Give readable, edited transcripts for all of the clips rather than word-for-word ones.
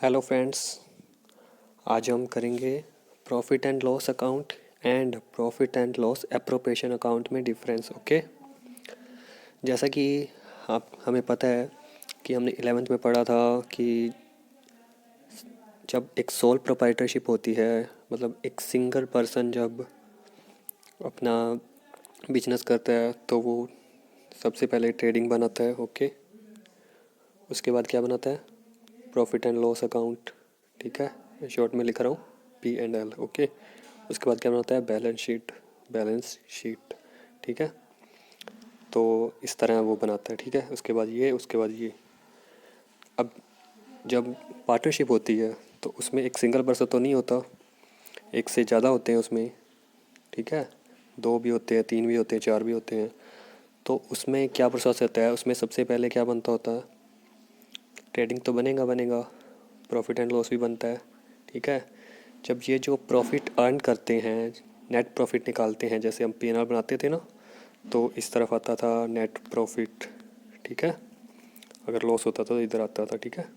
Hello friends. आज हम करेंगे profit and loss account and profit and loss appropriation account में डिफरेंस। ओके, जैसा कि आप हमें पता है कि हमने 11th में पढ़ा था कि जब एक सोल प्रोप्राइटरशिप होती है, मतलब एक सिंगल पर्सन जब अपना बिजनेस करता है तो वो सबसे पहले ट्रेडिंग बनाता है। ओके, उसके बाद क्या बनाता है? Profit and loss account. ठीक है, शॉर्ट में लिख रहा हूँ P&L। ओके, उसके बाद क्या बनाता है? Balance sheet. ठीक है, तो इस तरह वो बनाता है। ठीक है, उसके बाद ये, उसके बाद ये। अब जब पार्टनरशिप होती है तो उसमें एक सिंगल पर्सन तो नहीं होता, एक से ज़्यादा होते हैं उसमें। ठीक है, दो भी होते हैं, तीन भी होते हैं, चार भी होते हैं। तो उसमें क्या प्रोसेस होता है? उसमें सबसे पहले क्या बनता होता है? ट्रेडिंग तो बनेगा, प्रॉफिट एंड लॉस भी बनता है। ठीक है, जब ये जो प्रॉफिट अर्न करते हैं, नेट प्रॉफिट निकालते हैं, जैसे हम P&L बनाते थे ना, तो इस तरफ आता था नेट प्रॉफिट। ठीक है, अगर लॉस होता था तो इधर आता था। ठीक है,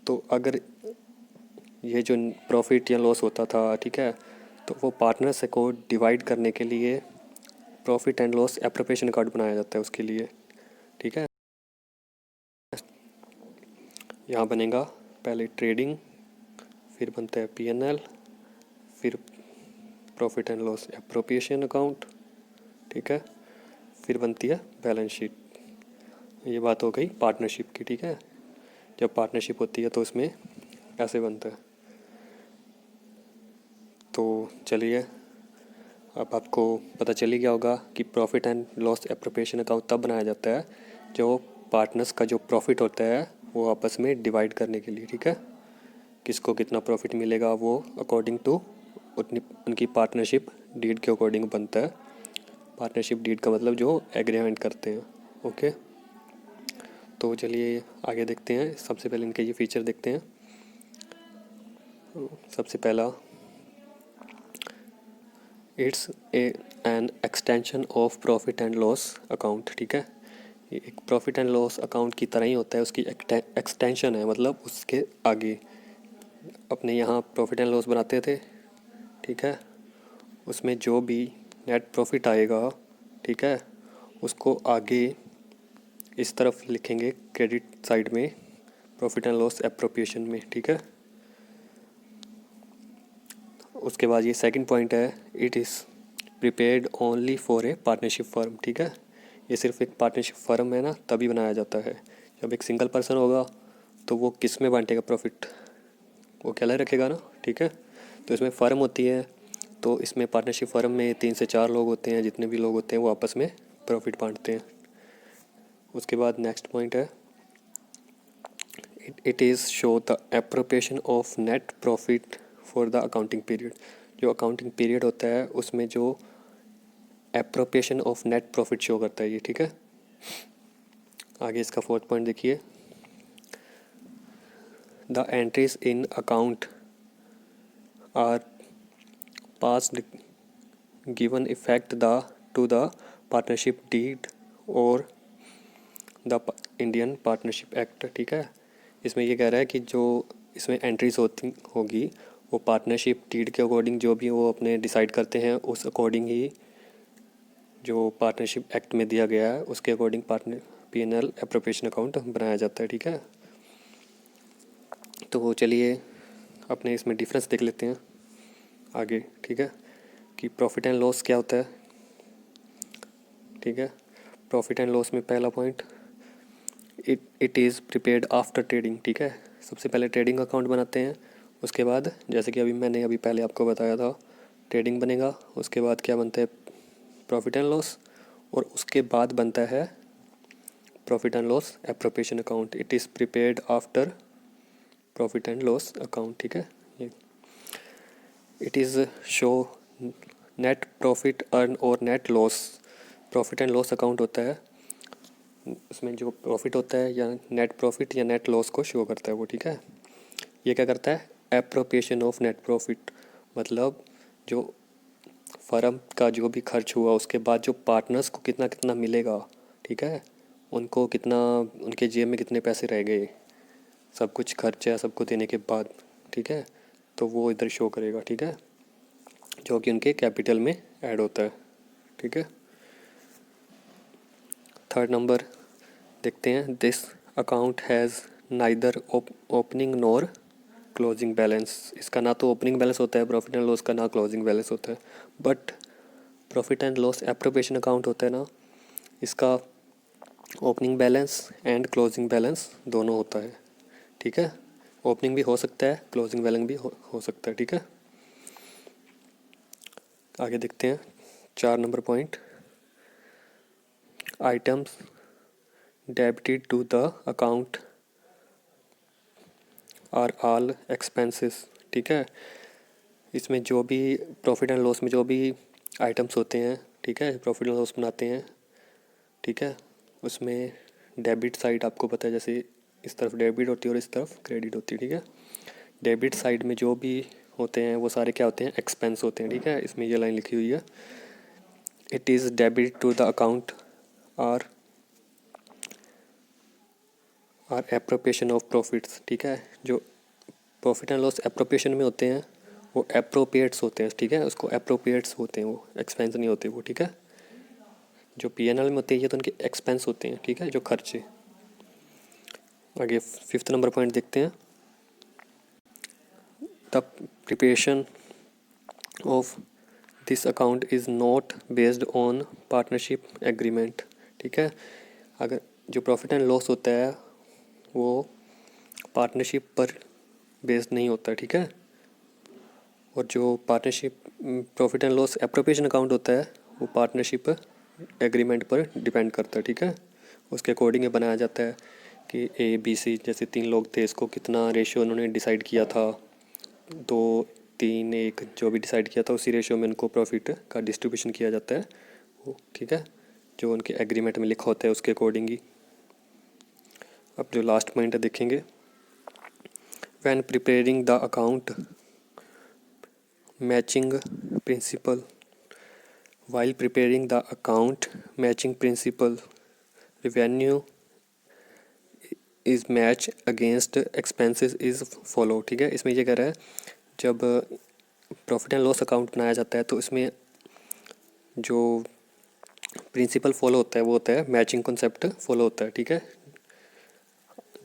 तो अगर ये जो प्रॉफिट या लॉस होता था, ठीक है, तो वो पार्टनर्स को डिवाइड करने के लिए profit and loss appropriation account बनाया जाता है उसके लिए। ठीक है, यहाँ बनेगा पहले ट्रेडिंग, फिर बनता है P&L, फिर profit and loss appropriation account. ठीक है, फिर बनती है बैलेंस शीट। ये बात हो गई पार्टनरशिप की। ठीक है, जब पार्टनरशिप होती है तो इसमें ऐसे बनता है। तो चलिए, अब आपको पता चल ही गया होगा कि profit and loss appropriation account तब बनाया जाता है जो पार्टनर्स का जो प्रॉफिट होता है वो आपस में डिवाइड करने के लिए। ठीक है, किसको कितना प्रॉफिट मिलेगा वो अकॉर्डिंग टू उतनी उनकी पार्टनरशिप डीड के अकॉर्डिंग बनता है। पार्टनरशिप डीड का मतलब जो एग्रीमेंट करते हैं। ओके, तो चलिए आगे देखते हैं। सबसे पहले इनके ये फीचर देखते हैं। सबसे पहला, it's an extension of profit and loss account. ठीक है, ये एक प्रॉफिट एंड लॉस अकाउंट की तरह ही होता है, उसकी एक्सटेंशन है, मतलब उसके आगे। अपने यहाँ प्रॉफिट एंड लॉस बनाते थे। ठीक है, उसमें जो भी नेट प्रॉफिट आएगा, ठीक है, उसको आगे इस तरफ लिखेंगे क्रेडिट साइड में, प्रॉफिट एंड लॉस एप्रोप्रिएशन में। ठीक है, उसके बाद ये सेकंड पॉइंट है, it is prepared only for a partnership firm. ठीक है, ये सिर्फ एक पार्टनरशिप फर्म है ना, तभी बनाया जाता है। जब एक सिंगल पर्सन होगा तो वो किस में बांटेगा प्रॉफिट? वो अकेला रखेगा ना। ठीक है, तो इसमें फ़र्म होती है, तो इसमें पार्टनरशिप फर्म में 3 से 4 लोग होते हैं, जितने भी लोग होते हैं वो आपस में प्रॉफिट बांटते हैं। उसके बाद नेक्स्ट पॉइंट है, it is show the appropriation of net profit for the accounting period. जो अकाउंटिंग पीरियड होता है उसमें जो appropriation of net profit show करता है ये। ठीक है, आगे इसका फोर्थ पॉइंट देखिए, the entries in account are passed given effect the to the partnership deed और द इंडियन पार्टनरशिप एक्ट। ठीक है, इसमें ये कह रहा है कि जो इसमें एंट्रीज होगी वो पार्टनरशिप डीड के अकॉर्डिंग, जो भी वो अपने डिसाइड करते हैं उस अकॉर्डिंग ही जो पार्टनरशिप एक्ट में दिया गया है उसके according partner P&L appropriation account बनाया जाता है। ठीक है, तो चलिए अपने इसमें डिफरेंस देख लेते हैं आगे। ठीक है, कि प्रॉफिट एंड लॉस क्या होता है। ठीक है, प्रॉफिट एंड लॉस में पहला point, it is prepared after trading. ठीक है, सबसे पहले ट्रेडिंग अकाउंट बनाते हैं, उसके बाद जैसे कि मैंने अभी पहले आपको बताया था, ट्रेडिंग बनेगा, उसके बाद क्या बनता है? प्रॉफिट एंड लॉस, और उसके बाद बनता है profit and loss appropriation account. It is prepared after profit and loss account. ठीक है, ये it is show net profit earn और net loss. Profit and loss account होता है, उसमें जो प्रॉफिट होता है या नेट प्रॉफिट या नेट लॉस को शो करता है वो। ठीक है, ये क्या करता है? एप्रोप्रिएशन ऑफ नेट प्रॉफिट, मतलब जो फर्म का जो भी खर्च हुआ उसके बाद जो पार्टनर्स को कितना कितना मिलेगा। ठीक है, उनको कितना, उनके जेब में कितने पैसे रह गए, सब कुछ खर्चा सबको देने के बाद, ठीक है, तो वो इधर शो करेगा, ठीक है, जो कि उनके कैपिटल में ऐड होता है, ठीक है। थर्ड नंबर देखते हैं, this account has neither opening nor closing balance. इसका ना तो ओपनिंग बैलेंस होता है प्रॉफिट एंड लॉस का, ना क्लोजिंग बैलेंस होता है। But profit and loss appropriation account होता है ना, इसका opening balance and closing balance दोनों होता है, ठीक है। ओपनिंग भी हो सकता है, क्लोजिंग बैलेंस भी हो सकता है, ठीक है। आगे देखते हैं 4 number point, items debited to the account are all expenses, ठीक है। इसमें जो भी प्रॉफिट एंड लॉस में जो भी आइटम्स होते हैं, ठीक है, प्रॉफिट एंड लॉस बनाते हैं, ठीक है, उसमें डेबिट साइड आपको पता है, जैसे इस तरफ डेबिट होती है और इस तरफ क्रेडिट होती है, ठीक है। डेबिट साइड में जो भी होते हैं वो सारे क्या होते हैं, एक्सपेंस होते हैं, ठीक है। इसमें ये लाइन लिखी हुई है, it is debit to the account are appropriation of profits, ठीक है। जो प्रॉफिट एंड लॉस एप्रोप्रिएशन में होते हैं वो एप्रोप्रिएट्स होते हैं, ठीक है, उसको एप्रोप्रिएट्स होते हैं, वो एक्सपेंस नहीं होते वो, ठीक है। जो पीएनएल में होते हैं ये तो उनके एक्सपेंस होते हैं, ठीक है, जो खर्चे। आगे 5th नंबर पॉइंट देखते हैं, the preparation of this account is not based on partnership agreement, ठीक है। अगर जो प्रॉफिट एंड लॉस होता है वो पार्टनरशिप पर बेस्ड नहीं होता, ठीक है। और जो partnership profit and loss appropriation account होता है वो पार्टनरशिप एग्रीमेंट पर डिपेंड करता है, ठीक है। उसके अकॉर्डिंग बनाया जाता है कि ABC जैसे 3 लोग थे, इसको कितना रेशियो उन्होंने डिसाइड किया था, 2-3-1 जो भी डिसाइड किया था उसी रेशियो में उनको प्रॉफिट का डिस्ट्रीब्यूशन किया जाता है वो, ठीक है, जो उनके एग्रीमेंट में लिखा होता है उसके अकॉर्डिंग ही। अब जो लास्ट पॉइंट है देखेंगे, when preparing the account matching principal, while preparing the account matching principal revenue is match against expenses is follow, ठीक है। इसमें ये कह रहा है जब प्रॉफिट एंड लॉस अकाउंट बनाया जाता है तो इसमें जो प्रिंसिपल फॉलो होता है वो होता है मैचिंग कॉन्सेप्ट फॉलो होता है, ठीक है।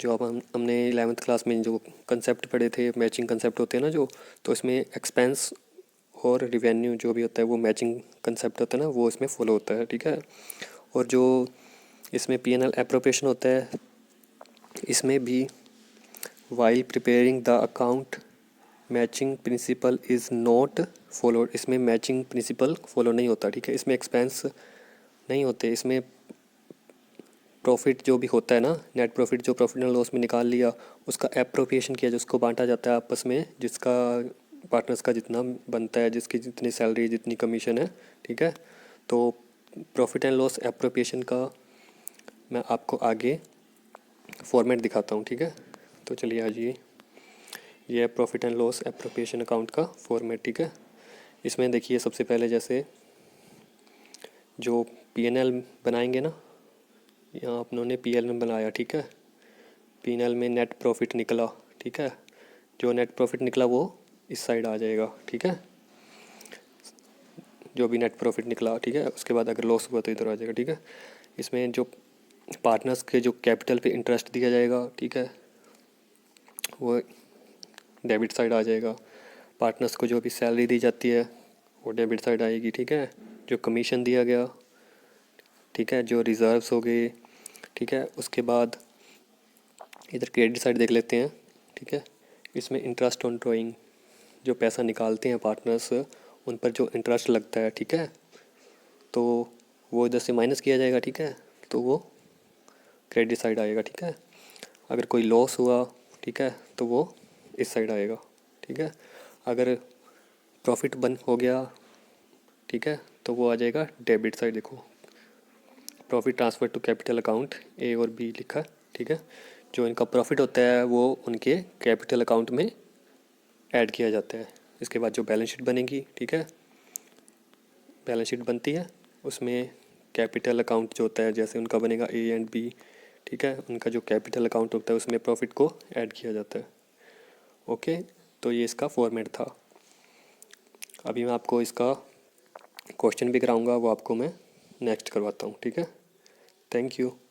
जो अब हमने 11th क्लास में जो कंसेप्ट पढ़े थे मैचिंग कंसेप्ट होते हैं ना जो, तो इसमें एक्सपेंस और रिवेन्यू जो भी होता है वो मैचिंग कंसेप्ट होता है ना, वो इसमें फॉलो होता है, ठीक है। और जो इसमें पीएनएल एप्रोप्रिएशन होता है इसमें भी while preparing the account matching principal is not followed, इसमें मैचिंग प्रिंसिपल फॉलो नहीं होता, ठीक है। इसमें एक्सपेंस नहीं होते, इसमें प्रॉफिट जो भी होता है ना, नेट प्रॉफिट जो प्रॉफिट एंड लॉस में निकाल लिया उसका एप्रोप्रिएशन किया, जिसको बांटा जाता है आपस में, जिसका पार्टनर्स का जितना बनता है, जिसकी जितनी सैलरी जितनी कमीशन है, ठीक है। तो प्रॉफिट एंड लॉस एप्रोप्रिएशन का मैं आपको आगे फॉर्मेट दिखाता हूँ, ठीक है। तो चलिए आज ये है profit and loss appropriation account का फॉर्मेट, ठीक है। इसमें देखिए सबसे पहले जैसे जो पीएनएल बनाएंगे ना, यहाँ अपनों पीएल में बनाया, ठीक है। पीएनएल में नेट प्रॉफिट निकला, ठीक है, जो नेट प्रॉफिट निकला वो इस साइड आ जाएगा, ठीक है, जो भी नेट प्रॉफिट निकला, ठीक है। उसके बाद अगर लॉस हुआ तो इधर आ जाएगा, ठीक है। इसमें जो पार्टनर्स के जो कैपिटल पे इंटरेस्ट दिया जाएगा, ठीक है, वो डेबिट साइड आ जाएगा। पार्टनर्स को जो भी सैलरी दी जाती है वो डेबिट साइड आएगी, ठीक है। जो कमीशन दिया गया, ठीक है, जो रिजर्व्स हो गए, ठीक है। उसके बाद इधर क्रेडिट साइड देख लेते हैं, ठीक है। इसमें इंटरेस्ट ऑन ड्राइंग, जो पैसा निकालते हैं पार्टनर्स उन पर जो इंटरेस्ट लगता है, ठीक है, तो वो इधर से माइनस किया जाएगा, ठीक है, तो वो क्रेडिट साइड आएगा, ठीक है। अगर कोई लॉस हुआ, ठीक है, तो वो इस साइड आएगा, ठीक है। अगर प्रॉफिट बन हो गया, ठीक है, तो वो आ जाएगा डेबिट साइड। देखो profit transfer to capital account A और B लिखा, ठीक है। जो इनका प्रॉफिट होता है वो उनके कैपिटल अकाउंट में ऐड किया जाता है। इसके बाद जो बैलेंस शीट बनेगी, ठीक है, बैलेंस शीट बनती है, उसमें कैपिटल अकाउंट जो होता है जैसे उनका बनेगा A एंड B, ठीक है, उनका जो कैपिटल अकाउंट होता है उसमें प्रॉफिट को ऐड किया जाता है। ओके, तो ये इसका फॉर्मेट था। अभी मैं आपको इसका क्वेश्चन भी कराऊंगा, वो आपको मैं नेक्स्ट करवाता हूँ, ठीक है। Thank you.